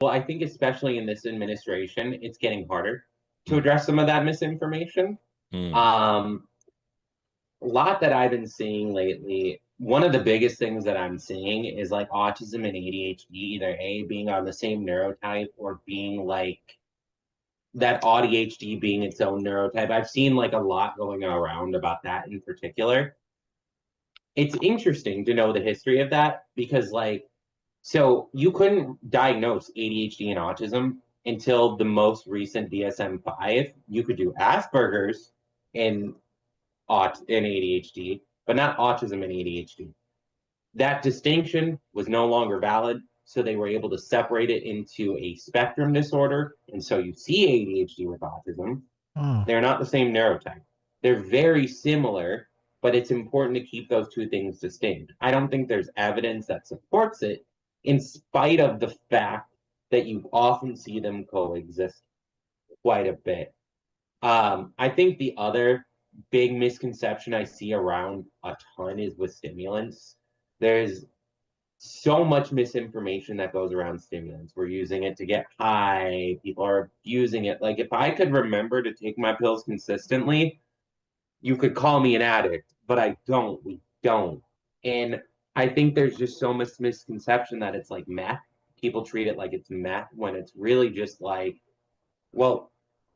Well, I think especially in this administration, it's getting harder to address some of that misinformation. Mm. Um, a lot that I've been seeing lately, one of the biggest things that I'm seeing is like autism and ADHD, either A, being on the same neurotype or being like that ADHD being its own neurotype. I've seen like a lot going around about that in particular. It's interesting to know the history of that because like so you couldn't diagnose ADHD and autism until the most recent DSM-5. You could do Asperger's and in ADHD, but not autism and ADHD. That distinction was no longer valid, so they were able to separate it into a spectrum disorder. And so you see ADHD with autism. Oh, They're not the same neurotype. They're very similar, but it's important to keep those two things distinct. I don't think there's evidence that supports it, in spite of the fact that you often see them coexist quite a bit. I think the other big misconception I see around a ton is with stimulants. There's so much misinformation that goes around stimulants. We're using it to get high. People are using it. Like if I could remember to take my pills consistently, you could call me an addict, but I don't. We don't. And I think there's just so much misconception that it's like meth. People treat it like it's meth when it's really just like, well,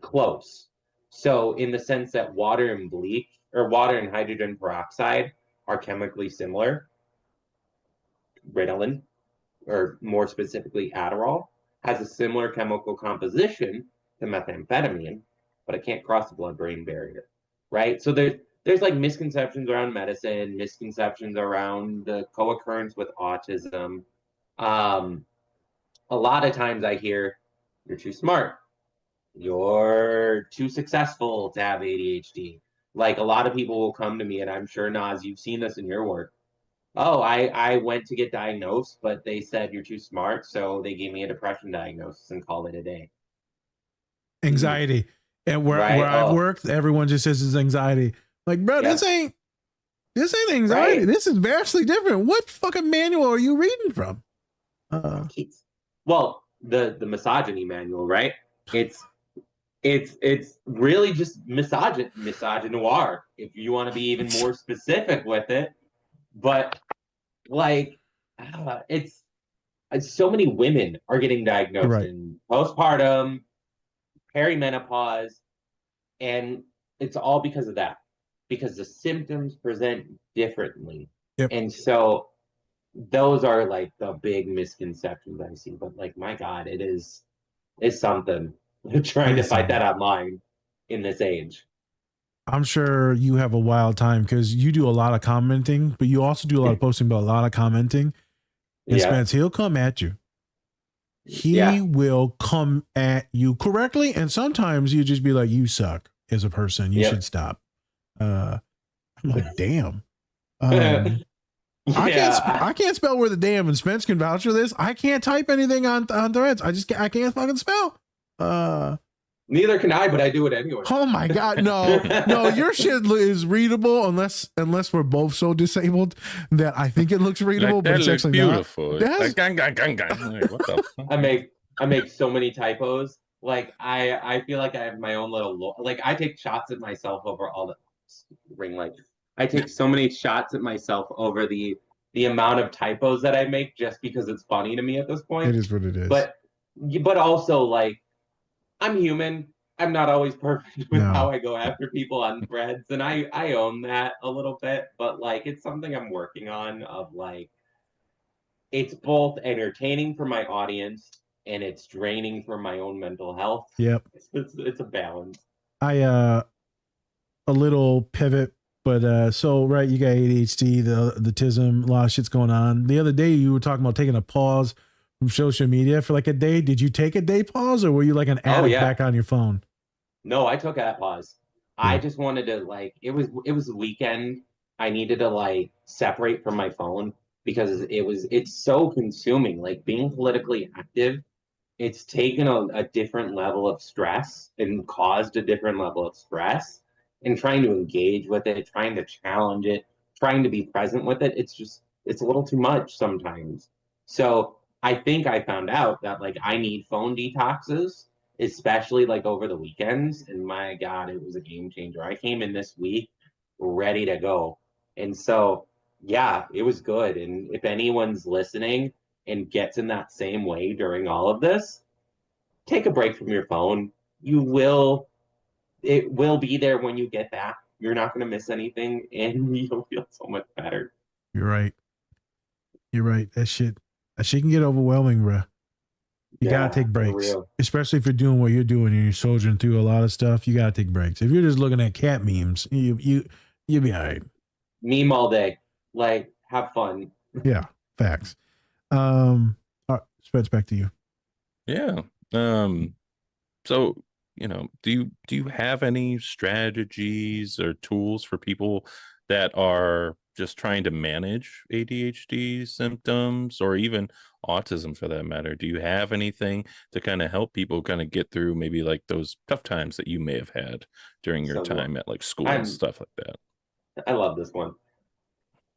close. So in the sense that water and bleach or water and hydrogen peroxide are chemically similar, Ritalin, or more specifically Adderall, has a similar chemical composition to methamphetamine, but it can't cross the blood-brain barrier, right? So there's like misconceptions around medicine, misconceptions around the co-occurrence with autism. A lot of times I hear, you're too smart, you're too successful to have ADHD. Like a lot of people will come to me, and I'm sure, Naz, you've seen this in your work. Oh, I went to get diagnosed, but they said you're too smart, so they gave me a depression diagnosis and called it a day. anxiety. And where Right? I've Oh, worked, everyone just says it's anxiety. Like, bro, yeah, this ain't anxiety. right. This is vastly different. What fucking manual are you reading from? Well, the misogyny manual, right? It's it's really just misogynoir, if you want to be even more specific with it. But like, it's so many women are getting diagnosed Right. in postpartum, perimenopause, and it's all because of that, because the symptoms present differently. Yep. And so those are like the big misconceptions I see. But like, my God, it's something trying to fight that online in this age. I'm sure you have a wild time because you do a lot of commenting, but you also do a lot of posting, but a lot of commenting. And Yeah. Spence, he'll come at you. He Yeah. will come at you correctly, and sometimes you just be like, "You suck as a person. You Yep. should stop." I'm like, "Damn." Yeah. I can't spell where the damn, and Spence can vouch for this. I can't type anything on Threads. I can't fucking spell. Neither can I, but I do it anyway. Oh my God, no, your shit is readable unless we're both so disabled that I think it looks readable, Like, but it's actually beautiful. not. Like, gang, gang, gang, gang. Like, what the fuck? I make so many typos. Like I feel like I have my own little like I take shots at myself over all the ring light. I take so many shots at myself over the amount of typos that I make just because it's funny to me at this point. It is what it is. But also like I'm human. I'm not always perfect with how I go after people on threads, and I own that a little bit. But like, it's something I'm working on. Of like, it's both entertaining for my audience and it's draining for my own mental health. Yep. It's a balance. A little pivot, but so right, you got ADHD, the autism, a lot of shit's going on. The other day, you were talking about taking a pause from social media for like a day. Did you take a day pause, or were you like an addict back on your phone? No, I took that pause. Yeah. I just wanted to like it was the weekend. I needed to like separate from my phone because it's so consuming. Like being politically active, it's taken a different level of stress and caused a different level of stress. And trying to engage with it, trying to challenge it, trying to be present with it, it's a little too much sometimes. So I think I found out that like I need phone detoxes, especially like over the weekends. And my God, it was a game changer. I came in this week ready to go. And so, yeah, it was good. And if anyone's listening and gets in that same way during all of this, take a break from your phone. It will be there when you get back. You're not going to miss anything and you'll feel so much better. You're right. You're right. That shit can get overwhelming, bro. You gotta take breaks, especially if you're doing what you're doing and you're soldiering through a lot of stuff. You gotta take breaks. If you're just looking at cat memes, you'll be all right. Meme all day, like have fun. Yeah, facts. All right, Spence, back to you. Yeah. So, do you have any strategies or tools for people that are just trying to manage ADHD symptoms or even autism for that matter? Do you have anything to kind of help people kind of get through maybe like those tough times that you may have had during your time at like school and stuff like that? I love this one.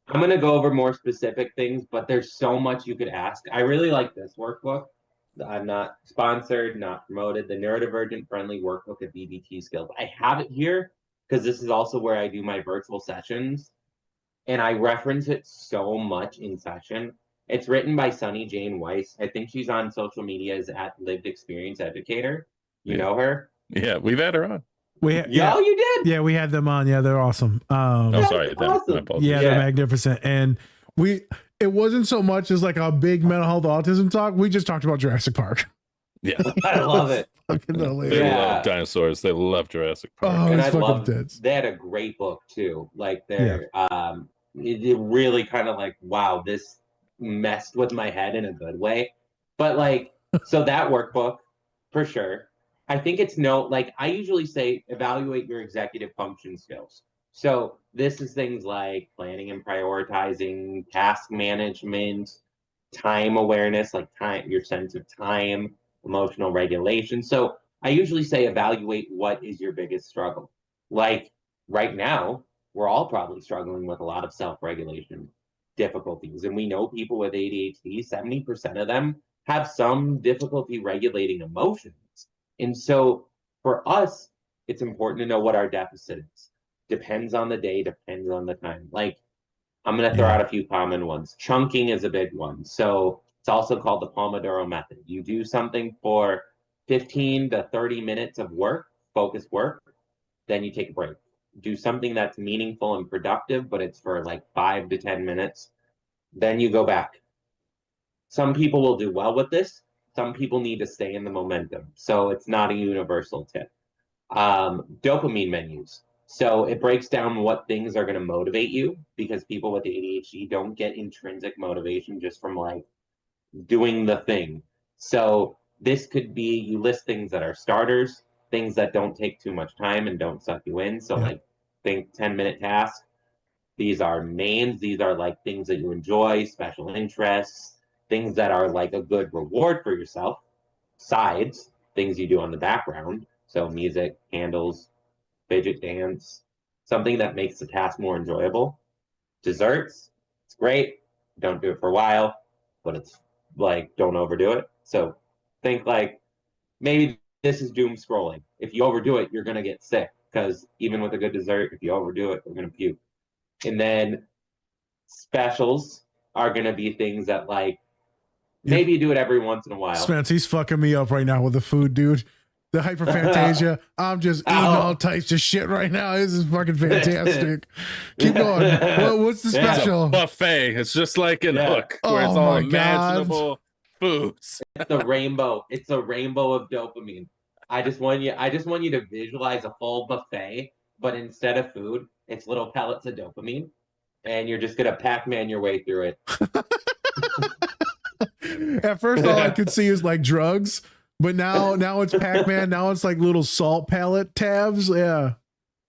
I'm going to go over more specific things, but there's so much you could ask. I really like this workbook. I'm not sponsored, not promoted. The Neurodivergent Friendly Workbook of BBT Skills. I have it here because this is also where I do my virtual sessions. And I reference it so much in session. It's written by Sunny Jane Weiss. I think she's on social media as at Lived Experience Educator. You know her? Yeah, we've had her on. Oh, you did? Yeah, we had them on. Yeah, they're awesome. Sorry. Awesome. Yeah, they're magnificent. And it wasn't so much as like a big mental health autism talk. We just talked about Jurassic Park. Yeah. I love it. They love dinosaurs. They love Jurassic Park. Oh, and I love they had a great book too. Like they're it really kind of like, wow, this messed with my head in a good way. But like, so that workbook for sure. I think it's like I usually say evaluate your executive function skills. So this is things like planning and prioritizing, task management, time awareness, like your sense of time, emotional regulation. So I usually say evaluate what is your biggest struggle. Like right now, we're all probably struggling with a lot of self-regulation difficulties. And we know people with ADHD, 70% of them have some difficulty regulating emotions. And so for us, it's important to know what our deficit is. Depends on the day, depends on the time. Like I'm going to throw out a few common ones. Chunking is a big one. So it's also called the Pomodoro method. You do something for 15 to 30 minutes of work, focused work, then you take a break. Do something that's meaningful and productive, but it's for like 5 to 10 minutes. Then you go back. Some people will do well with this. Some people need to stay in the momentum. So it's not a universal tip. Dopamine menus. So it breaks down what things are going to motivate you because people with ADHD don't get intrinsic motivation just from like doing the thing. So this could be you list things that are starters, things that don't take too much time and don't suck you in. So like think 10-minute tasks. These are mains. These are like things that you enjoy, special interests, things that are like a good reward for yourself. Sides, things you do on the background. So music, candles, fidget dance, something that makes the task more enjoyable. Desserts, it's great. Don't do it for a while, but it's like, don't overdo it. So think like maybe this is doom scrolling. If you overdo it, you're going to get sick because even with a good dessert, if you overdo it, you're going to puke. And then specials are going to be things that like maybe you do it every once in a while. Spence, he's fucking me up right now with the food, dude. The hyperphantasia. I'm just eating all types of shit right now. This is fucking fantastic. Keep going. What's the special? It's a buffet. It's just like an Hook, where it's all imaginable foods. It's a rainbow. It's a rainbow of dopamine. I just want you to visualize a full buffet, but instead of food, it's little pellets of dopamine, and you're just gonna Pac-Man your way through it. At first, all I could see is like drugs. But now it's Pac-Man. Now it's like little salt palette tabs. Yeah.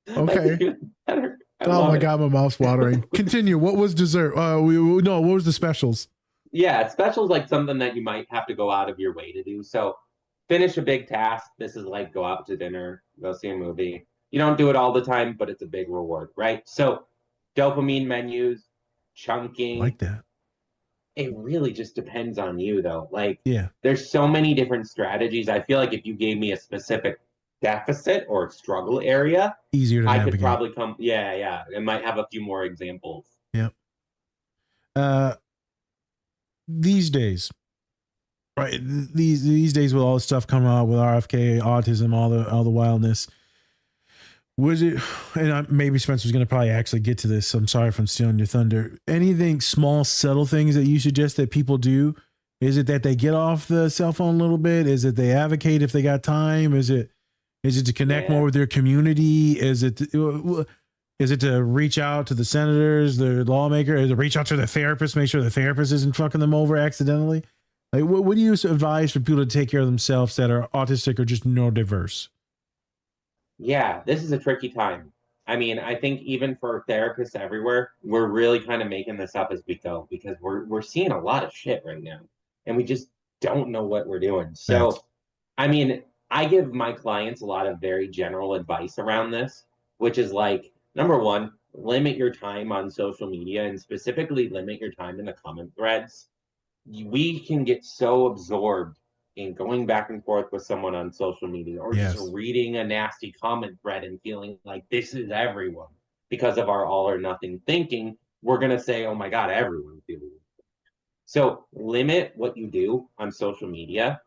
Okay. Oh my God, my mouth's watering. Continue. What was dessert? What was the specials? Yeah, specials like something that you might have to go out of your way to do. So finish a big task. This is like go out to dinner, go see a movie. You don't do it all the time, but it's a big reward, right? So dopamine menus, chunking. Like that. It really just depends on you, though. Like, Yeah. there's so many different strategies. I feel like if you gave me a specific deficit or struggle area, Easier to I could navigate. probably come. Yeah. I might have a few more examples. Yep. These days, right? These days with all the stuff coming out with RFK, autism, all the wildness. Was it, and maybe Spencer's going to probably actually get to this. So I'm sorry if I'm stealing your thunder. Anything small, subtle things that you suggest that people do? Is it that they get off the cell phone a little bit? Is it they advocate if they got time? Is it to connect more with their community? Is it to reach out to the senators, the lawmaker? Is it reach out to the therapist, make sure the therapist isn't fucking them over accidentally? Like, what do you advise for people to take care of themselves that are autistic or just neurodiverse? Yeah, this is a tricky time. I mean, I think even for therapists everywhere, we're really kind of making this up as we go because we're seeing a lot of shit right now, and we just don't know what we're doing. So, Thanks. I mean, I give my clients a lot of very general advice around this, which is like, number one, limit your time on social media and specifically limit your time in the comment threads. We can get so absorbed in going back and forth with someone on social media or just reading a nasty comment thread and feeling like this is everyone because of our all or nothing thinking. We're going to say, oh my God, everyone feels it. So limit what you do on social media.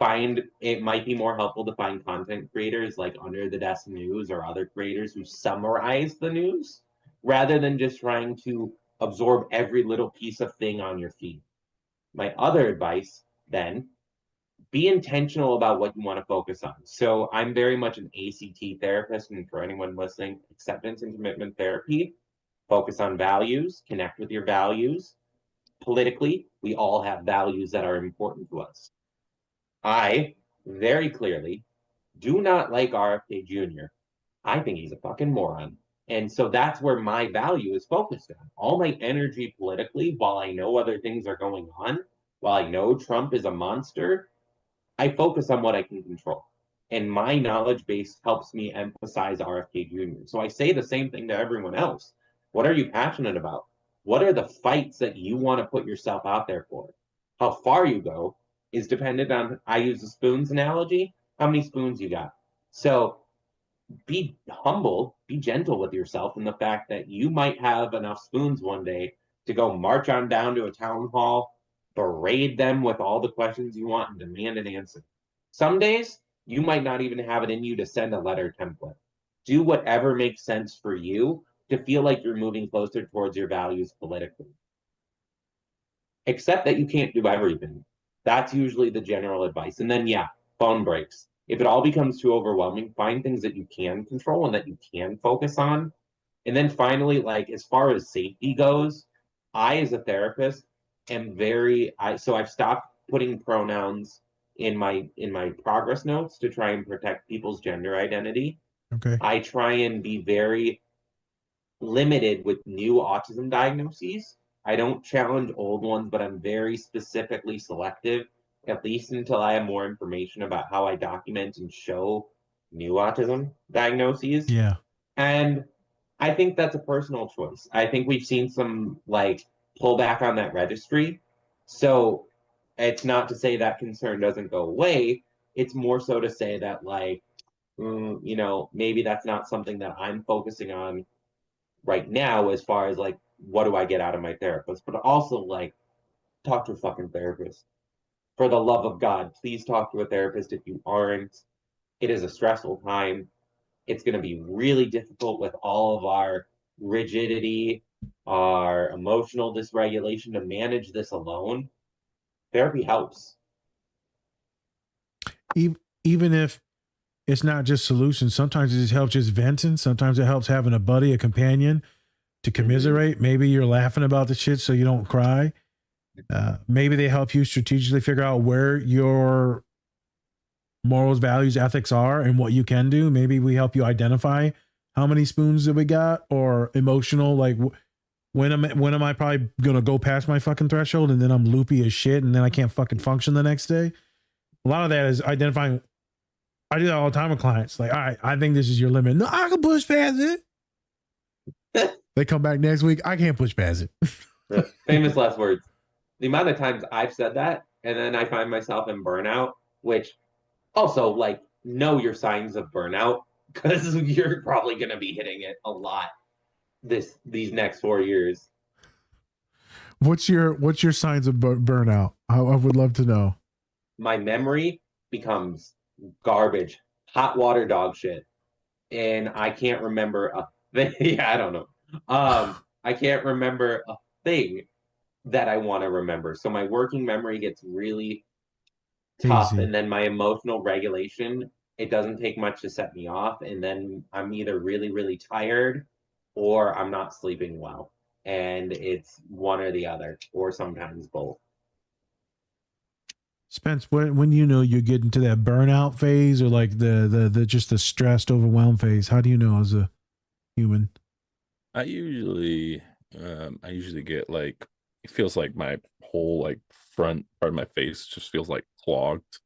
It might be more helpful to find content creators like Under the Desk News or other creators who summarize the news rather than just trying to absorb every little piece of thing on your feed. My other advice then, be intentional about what you want to focus on. So I'm very much an ACT therapist, and for anyone listening, acceptance and commitment therapy. Focus on values, connect with your values. Politically, we all have values that are important to us. I very clearly do not like RFK Jr. I think he's a fucking moron. And so that's where my value is focused on. All my energy politically, while I know other things are going on, while I know Trump is a monster, I focus on what I can control. And my knowledge base helps me emphasize RFK Jr. So I say the same thing to everyone else. What are you passionate about? What are the fights that you want to put yourself out there for? How far you go is dependent on, I use the spoons analogy, how many spoons you got. So be humble, be gentle with yourself in the fact that you might have enough spoons one day to go march on down to a town hall, berate them with all the questions you want, and demand an answer. Some days, you might not even have it in you to send a letter template. Do whatever makes sense for you to feel like you're moving closer towards your values politically. Accept that you can't do everything. That's usually the general advice. And then, yeah, phone breaks. If it all becomes too overwhelming, find things that you can control and that you can focus on. And then finally, like as far as safety goes, I as a therapist am so I've stopped putting pronouns in my progress notes to try and protect people's gender identity. Okay. I try and be very limited with new autism diagnoses. I don't challenge old ones, but I'm very specifically selective, at least until I have more information about how I document and show new autism diagnoses. Yeah. And I think that's a personal choice. I think we've seen some like pullback on that registry. So it's not to say that concern doesn't go away. It's more so to say that like, maybe that's not something that I'm focusing on right now as far as like what do I get out of my therapist, but also like talk to a fucking therapist. For the love of God, please talk to a therapist if you aren't. It is a stressful time. It's going to be really difficult with all of our rigidity, our emotional dysregulation to manage this alone. Therapy helps. Even if it's not just solutions, sometimes it just helps just venting. Sometimes it helps having a buddy, a companion to commiserate. Mm-hmm. Maybe you're laughing about the shit so you don't cry. Maybe they help you strategically figure out where your morals, values, ethics are and what you can do. Maybe we help you identify how many spoons that we got, or emotional, like when am I probably gonna go past my fucking threshold and then I'm loopy as shit and then I can't fucking function the next day. A lot of that is identifying. I do that all the time with clients. Like, all right, I think this is your limit. No, I can push past it. They come back next week. I can't push past it. Famous last words. the amount of times I've said that, and then I find myself in burnout, which also, like, know your signs of burnout because you're probably going to be hitting it a lot these next 4 years. What's your signs of burnout? I would love to know. My memory becomes garbage, hot water dog shit, and I can't remember a thing. Yeah, I don't know. I can't remember a thing that I want to remember. So my working memory gets really tough, Easy. and then my emotional regulation, it doesn't take much to set me off, and then I'm either really, really tired or I'm not sleeping well. And it's one or the other, or sometimes both. Spence, when you know you're getting to that burnout phase, or like the just the stressed, overwhelmed phase, how do you know as a human? I usually get like, it feels like my whole like front part of my face just feels like clogged,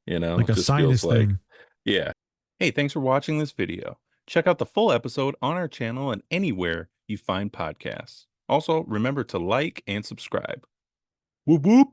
you know, Like it a just sinus feels like, thing. yeah. Hey, thanks for watching this video. Check out the full episode on our channel and anywhere you find podcasts. Also, remember to like and subscribe. Whoop whoop.